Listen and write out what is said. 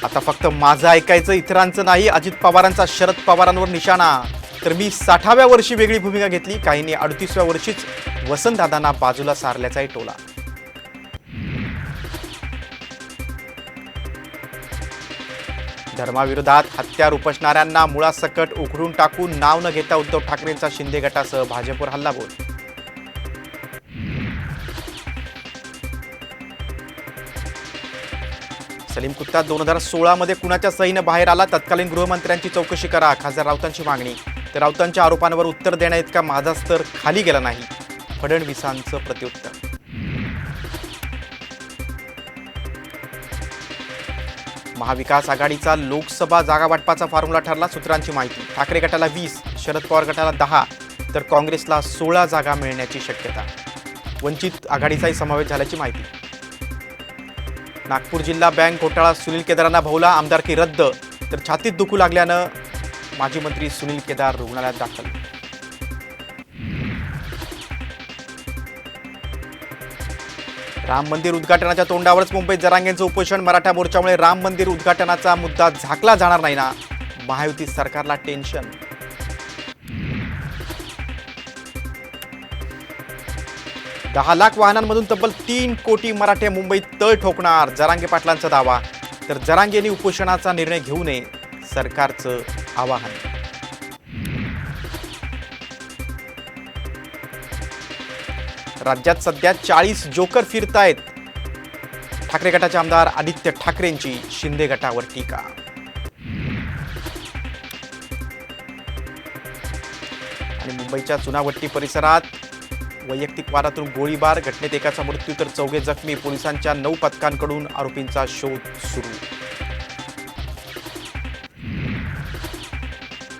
आता फक्त माझं ऐकायचं, इतरांचं नाही. अजित पवारांचा शरद पवारांवर निशाणा. तर मी 60व्या वर्षी वेगळी भूमिका घेतली, काहींनी 38व्या वर्षीच वसंतदादांना बाजूला सारल्याचाही टोला. धर्माविरोधात हत्यार उपसणाऱ्यांना मुळासकट उखडून टाकून नाव न घेता उद्धव ठाकरेंचा शिंदे गटासह भाजपवर हल्लाबोल. सलीम कुत्ता 2016 मध्ये कुणाच्या सहीनं बाहेर आला? तत्कालीन गृहमंत्र्यांची चौकशी करा, खासदार राऊतांची मागणी. तर राऊतांच्या आरोपांवर उत्तर देण्याइतका माझा स्तर खाली गेला नाही, फडणवीसांचं प्रत्युत्तर. महाविकास आघाडीचा लोकसभा जागा वाटपाचा फॉर्म्युला ठरला. सूत्रांची माहिती. ठाकरे गटाला 20, शरद पवार गटाला 10, तर काँग्रेसला 16 जागा मिळण्याची शक्यता. वंचित आघाडीचाही समावेश झाल्याची माहिती. नागपूर जिल्हा बँक घोटाळा, सुनील केदारांना भोवला. आमदारकी रद्द. तर छातीत दुखू लागल्यानं माजी मंत्री सुनील केदार रुग्णालयात दाखल. राम मंदिर उद्घाटनाच्या तोंडावरच मुंबईत जरांगेंचं उपोषण. मराठा मोर्चामुळे राम मंदिर उद्घाटनाचा मुद्दा झाकला जाणार नाही ना? महायुती सरकारला टेन्शन. दहा लाख वाहनांमधून तब्बल 3 कोटी मराठे मुंबईत तळ ठोकणार, जरांगे पाटलांचा दावा. तर जरांगेंनी उपोषणाचा निर्णय घेऊ नये, सरकारचं आवाहन. राज्यात सध्या 40 जोकर फिरतायत. ठाकरे गटाचे आमदार आदित्य ठाकरेंची शिंदे गटावर टीका. आणि मुंबईच्या चुनाभट्टी परिसरात वैयक्तिक वादातून गोळीबार, घटनेत एकाचा मृत्यू तर 4 जखमी. पोलिसांच्या 9 पथकांकडून आरोपींचा शोध सुरू.